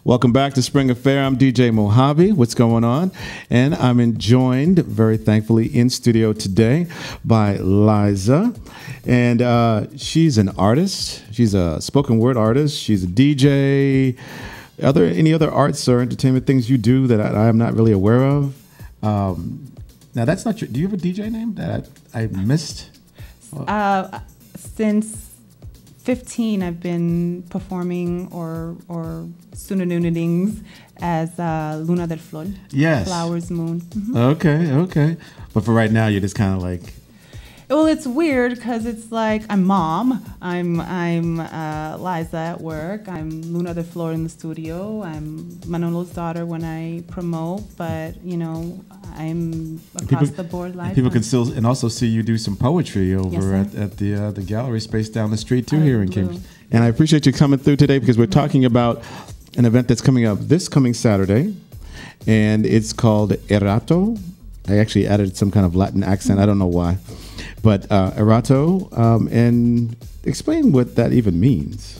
Welcome back to Spring Affair. I'm DJ Mojavi. What's going on? And I'm joined, very thankfully, in studio today by Liza. And she's an artist. She's a spoken word artist. She's a DJ. Are there any other arts or entertainment things you do that I am not really aware of? Now, that's not your... Do you have a DJ name that I missed? Since 15, I've been performing or synonyms as Luna del Flor. Yes. Flowers, moon. Mm-hmm. Okay. But for right now, you're just kind of like... Well, it's weird because it's like I'm mom, I'm Liza at work, I'm Luna del Flor in the studio, I'm Manolo's daughter when I promote, but you know I'm across the board Liza. People can still and also see you do some poetry over at the gallery space down the street too here in Cambridge. And I appreciate you coming through today because we're talking about an event that's coming up this coming Saturday, and it's called Erato. I actually added some kind of Latin accent. I don't know why. But Erato, and explain what that even means.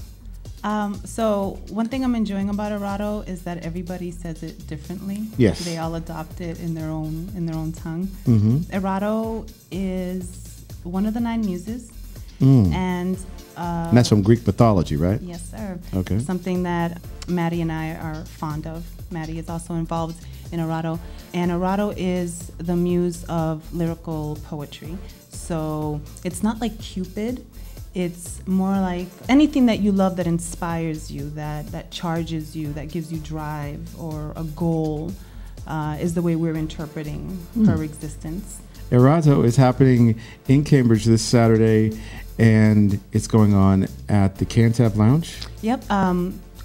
So one thing I'm enjoying about Erato is that everybody says it differently. Yes. They all adopt it in their own tongue. Mm-hmm. Erato is one of the 9 muses. And that's from Greek mythology, right? Yes, sir. Okay. Something that Maddie and I are fond of. Maddie is also involved in Erato. And Erato is the muse of lyrical poetry. So it's not like Cupid. It's more like anything that you love that inspires you, that charges you, that gives you drive or a goal is the way we're interpreting her existence. Erato is happening in Cambridge this Saturday, and it's going on at the Cantab Lounge? Yep.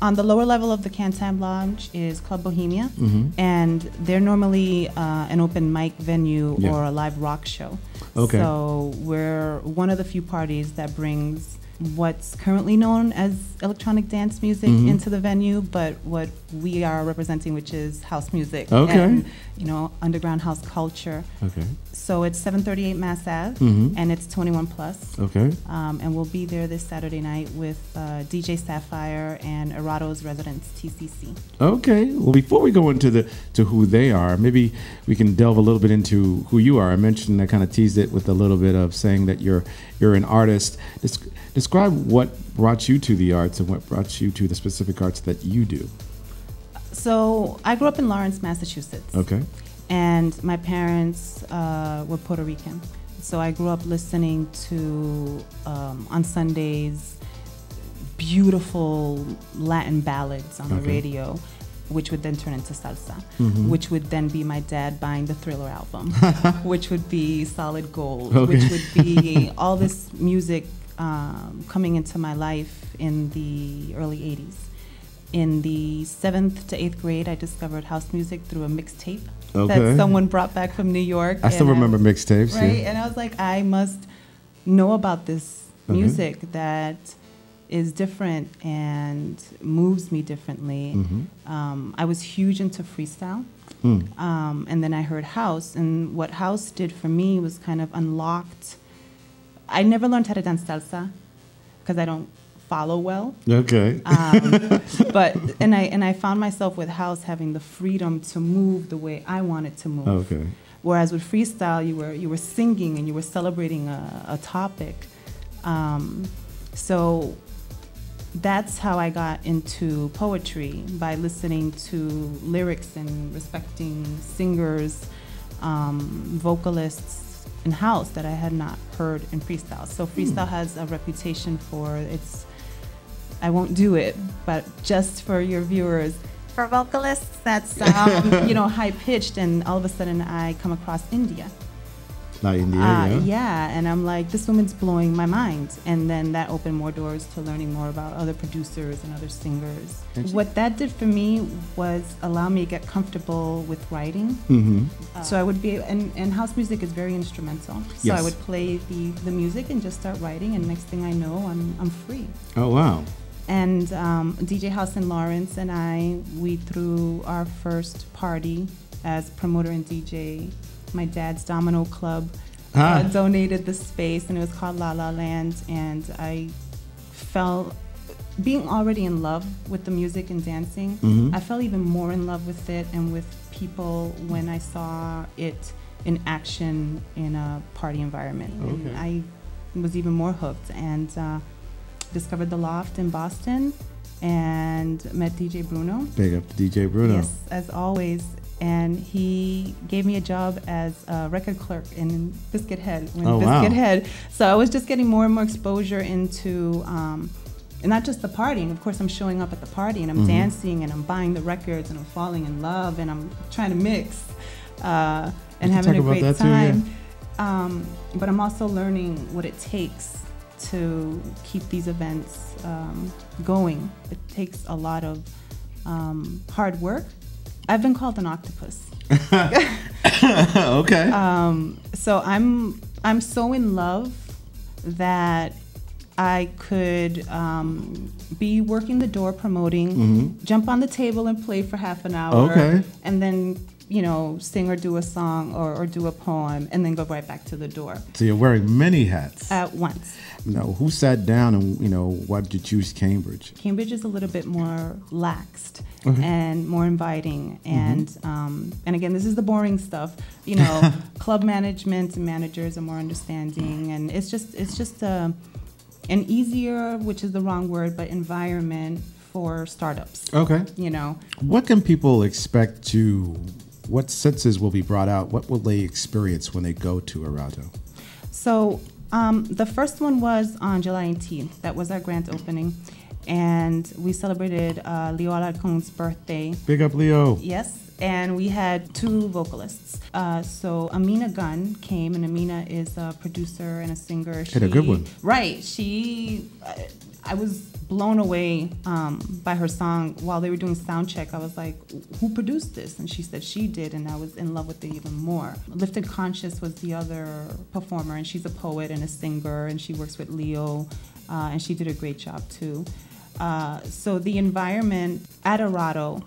On the lower level of the Cantab Lounge is Club Bohemia, and they're normally an open mic venue or a live rock show. Okay. So we're one of the few parties that brings what's currently known as electronic dance music into the venue, but what we are representing, which is house music and, you know, underground house culture. Okay. So it's 738 Mass Ave, and it's 21 plus. Okay. And we'll be there this Saturday night with DJ Sapphire and Erato's residents, TCC. Okay. Well, before we go into who they are, maybe we can delve a little bit into who you are. I mentioned, I kind of teased it with a little bit of saying that you're an artist. Describe what brought you to the arts and what brought you to the specific arts that you do. So I grew up in Lawrence, Massachusetts. Okay. And my parents were Puerto Rican. So I grew up listening to, on Sundays, beautiful Latin ballads on the radio, which would then turn into salsa, which would then be my dad buying the Thriller album, which would be Solid Gold, which would be all this music coming into my life in the early 80s. In the 7th to 8th grade, I discovered house music through a mixtape that someone brought back from New York. I still remember mixtapes. Right, and I was like, I must know about this music that is different and moves me differently. I was huge into freestyle, and then I heard house, and what house did for me was kind of unlocked. I never learned how to dance salsa because I don't follow well. Okay. But I found myself with house having the freedom to move the way I wanted to move. Okay. Whereas with freestyle, you were singing and you were celebrating a topic. So that's how I got into poetry, by listening to lyrics and respecting singers, vocalists in house that I had not heard in freestyle. So freestyle has a reputation for I won't do it, but just for your viewers, for vocalists that sound, high pitched, and all of a sudden I come across India. India, yeah, and I'm like, this woman's blowing my mind. And then that opened more doors to learning more about other producers and other singers. What that did for me was allow me to get comfortable with writing. So I would be, and house music is very instrumental. So I would play the music and just start writing, and next thing I know, I'm free. Oh, wow. And DJ House in Lawrence and we threw our first party as promoter and DJ. My dad's Domino Club donated the space, and it was called La La Land, and I fell being already in love with the music and dancing, I fell even more in love with it and with people when I saw it in action in a party environment. Okay. And I was even more hooked, and discovered the Loft in Boston and met DJ Bruno. Big up to DJ Bruno. Yes, as always. And he gave me a job as a record clerk in Biscuit Head. Wow. Head. So I was just getting more and more exposure into, and not just the partying. Of course, I'm showing up at the party and I'm dancing and I'm buying the records and I'm falling in love and I'm trying to mix and having a great time. Too, yeah. But I'm also learning what it takes to keep these events going. It takes a lot of hard work. I've been called an octopus. Okay. So I'm so in love that I could be working the door promoting, jump on the table and play for half an hour, and then sing or do a song or do a poem, and then go right back to the door. So you're wearing many hats at once. Who sat down and why did you choose Cambridge? Cambridge is a little bit more laxed and more inviting, and again, this is the boring stuff. Club management and managers are more understanding, and it's just an easier, which is the wrong word, but environment for startups. Okay. What can people expect to? What senses will be brought out? What will they experience when they go to Erato? So the first one was on July 18th. That was our grand opening. And we celebrated Leo Alarcon's birthday. Big up, Leo. Yes. And we had two vocalists. So Amina Gunn came, and Amina is a producer and a singer. She had a good one. Right. I was blown away by her song. While they were doing sound check, I was like, who produced this? And she said she did, and I was in love with it even more. Lifted Conscious was the other performer, and she's a poet and a singer, and she works with Leo, and she did a great job too. So the environment at Erato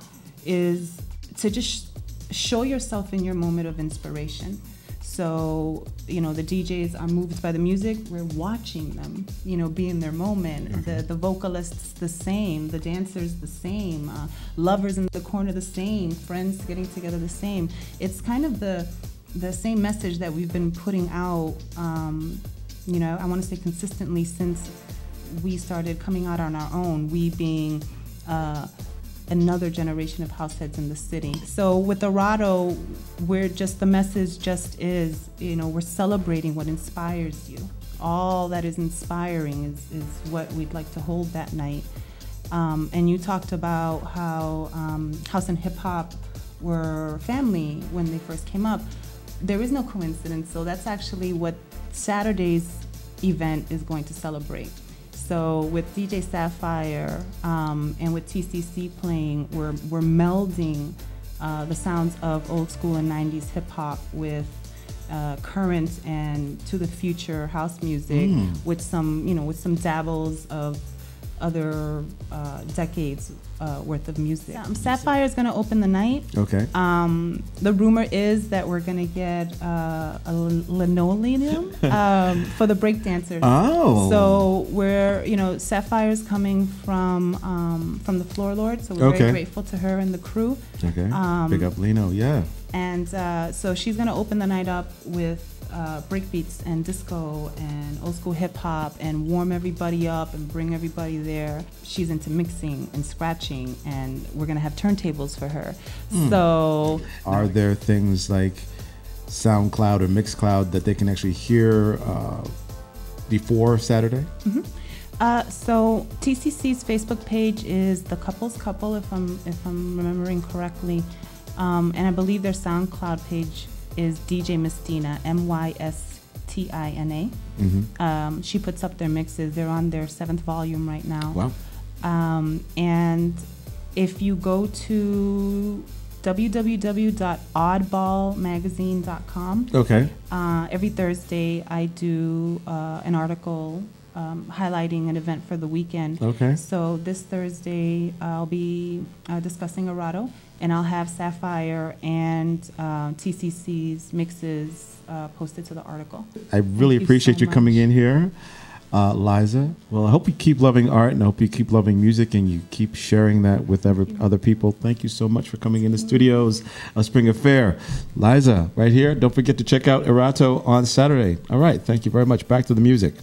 is to just show yourself in your moment of inspiration. So, the DJs are moved by the music. We're watching them, be in their moment. The vocalists the same, the dancers the same, lovers in the corner the same, friends getting together the same. It's kind of the same message that we've been putting out, I want to say consistently since we started coming out on our own, we being another generation of househeads in the city. So with Erato, the message just is, we're celebrating what inspires you. All that is inspiring is what we'd like to hold that night. And you talked about how house and hip hop were family when they first came up. There is no coincidence, so that's actually what Saturday's event is going to celebrate. So with DJ Sapphire and with TCC playing, we're melding the sounds of old school and 90s hip hop with current and to the future house music with some dabbles of other decades worth of music. Sapphire is going to open the night. Okay. The rumor is that we're going to get a linoleum for the breakdancers. Oh. So we're, Sapphire is coming from the Floor Lord, so we're very grateful to her and the crew. Okay. Big up Lino, yeah. And so she's going to open the night up with breakbeats and disco and old school hip hop and warm everybody up and bring everybody there. She's into mixing and scratching, and we're gonna have turntables for her. So, are there things like SoundCloud or Mixcloud that they can actually hear before Saturday? So TCC's Facebook page is the Couple's Couple, if I'm remembering correctly, and I believe their SoundCloud page is DJ Mystina, Mystina. She puts up their mixes. They're on their 7th volume right now. Wow. And if you go to www.oddballmagazine.com, every Thursday I do an article highlighting an event for the weekend. So this Thursday I'll be discussing Erato, and I'll have Sapphire and TCC's mixes posted to the article. I really appreciate you coming in here. Liza. Well, I hope you keep loving art, and I hope you keep loving music, and you keep sharing that with other people. Thank you so much for coming in the studios of Spring Affair. Liza, right here. Don't forget to check out Erato on Saturday. All right. Thank you very much. Back to the music.